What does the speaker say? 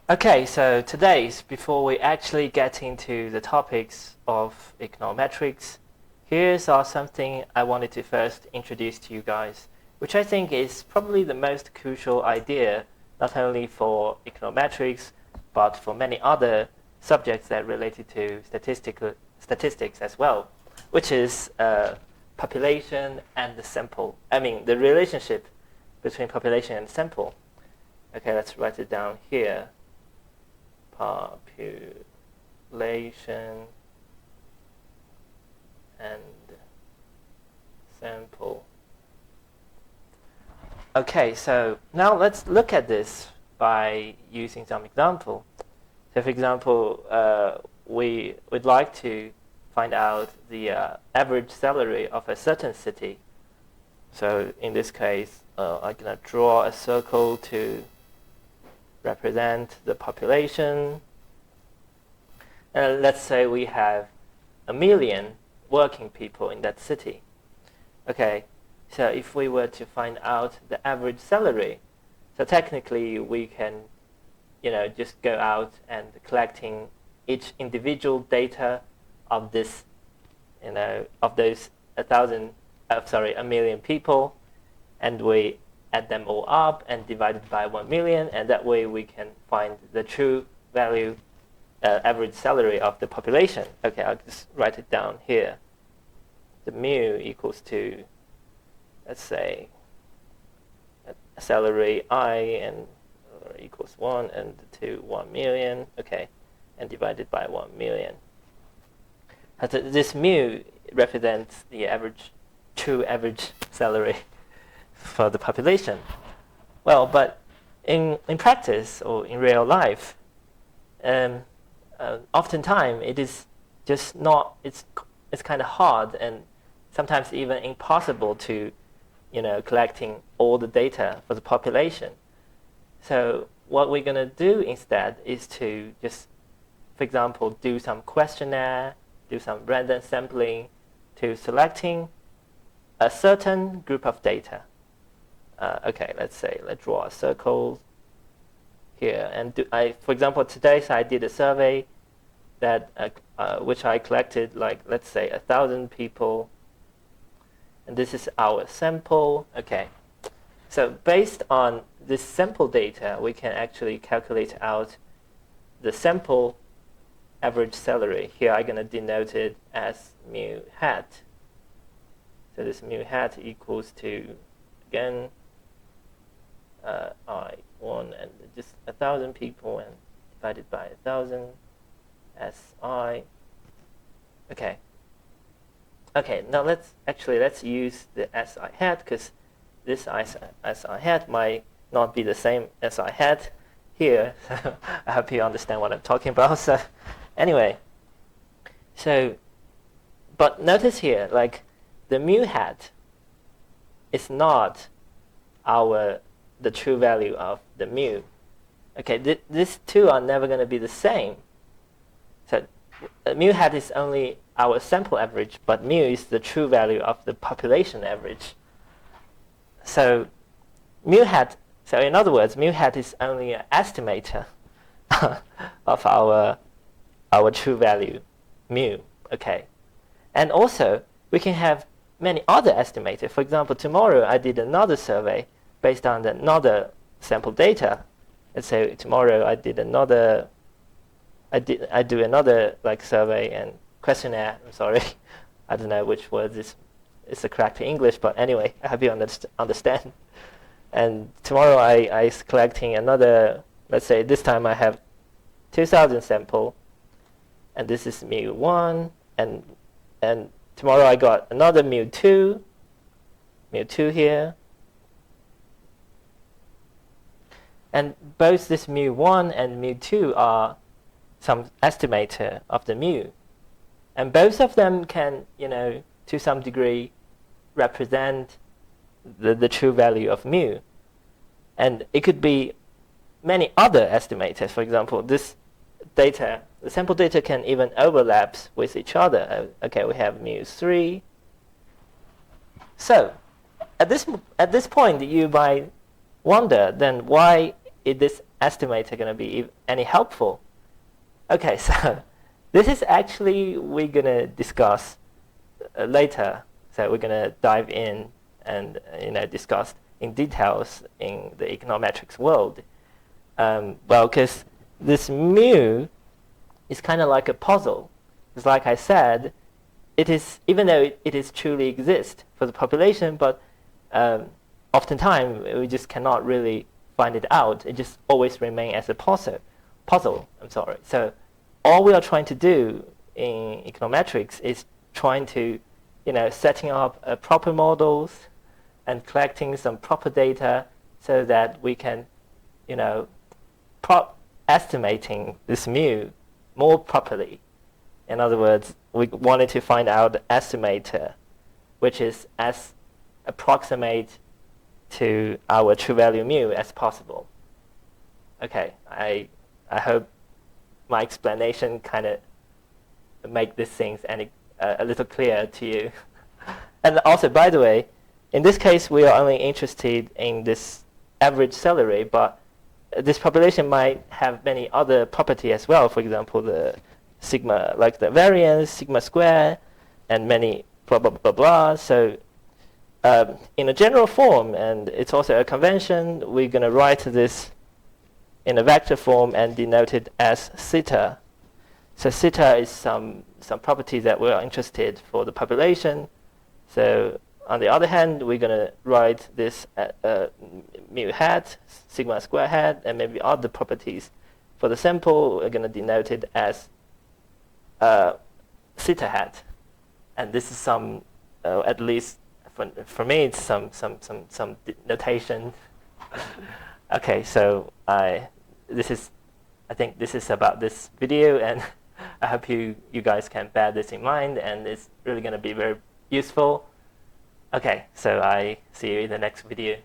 Okay, so before we actually get into the topics of econometrics, here's something I wanted to first introduce to you guys, which I think is probably the most crucial idea, not only for econometrics, but for many other subjects that related to statistics as well, which is population and the sample. I mean, the relationship between population and sample. Okay, let's write it down here. Population and sample. Okay, so now let's look at this by using some example. So for example, we would like to find out the average salary of a certain city. So in this case, I'm going to draw a circle to represent the population. And let's say we have 1 million working people in that city. Okay, so if we were to find out the average salary, so technically we can, just go out and collecting each individual data of this, of those 1 million people, and we add them all up and divide it by 1 million, and that way we can find the true value, average salary of the population. Okay, I'll just write it down here. The mu equals to, let's say, a salary I and equals 1 and to 1 million, okay, and divided by 1 million. This mu represents the true average salary for the population. Well, but in practice or in real life, oftentimes it is just not. It's kind of hard and sometimes even impossible to, collecting all the data for the population. So what we're going to do instead is to just, for example, do some questionnaire, do some random sampling to selecting a certain group of data. Okay, let's draw a circle here. And for example, today I did a survey that which I collected, let's say 1,000 people, and this is our sample. Okay, so based on this sample data, we can actually calculate out the sample average salary. Here I'm going to denote it as mu hat. So this mu hat equals to, again, I1 and just 1,000 people and divided by 1,000 SI. Okay. Okay, now let's use the SI hat, because this SI hat might not be the same SI hat here. I hope you understand what I'm talking about. So anyway, but notice here, the mu hat is not the true value of the mu. Okay, these two are never going to be the same. So mu hat is only our sample average, but mu is the true value of the population average. So in other words, mu hat is only an estimator of our true value, mu. Okay, and also we can have many other estimators. For example, tomorrow I did another survey based on another sample data. Let's say tomorrow I do another survey and questionnaire. I'm sorry, I don't know which word is the correct English, but anyway, I hope you understand. And tomorrow I is collecting another. Let's say this time I have 2,000 sample, and this is mu1, and tomorrow I got another mu2 here. And both this mu1 and mu2 are some estimator of the mu. And both of them can, to some degree, represent the true value of mu. And it could be many other estimators. For example, this data, the sample data can even overlap with each other. Okay, we have mu3. So at this point, you might wonder then why is this estimator going to be any helpful? Okay, so this is actually we're going to discuss later. So we're going to dive in and discuss in details in the econometrics world. Well, because this mu is kind of like a puzzle. It's like I said, it is, even though it is truly exist for the population, but oftentimes we just cannot really find it out. It just always remains as a puzzle. I'm sorry. So all we are trying to do in econometrics is trying to, setting up proper models and collecting some proper data so that we can, estimating this mu more properly. In other words, we wanted to find out the estimator, which is as approximate to our true value mu as possible. Okay, I hope my explanation kind of make these things a little clearer to you. And also, by the way, in this case, we are only interested in this average salary, but this population might have many other property as well. For example, the sigma, like the variance, sigma square, and many blah, blah, blah, blah. So in a general form, and it's also a convention, we're going to write this in a vector form and denote it as theta. So theta is some property that we're interested for the population. So on the other hand, we're going to write this mu hat, sigma square hat, and maybe other properties. For the sample, we're going to denote it as theta hat. And this is some, at least for me, it's some notation. Okay, so I think this is about this video, and I hope you guys can bear this in mind, and it's really going to be very useful. Okay, so I see you in the next video.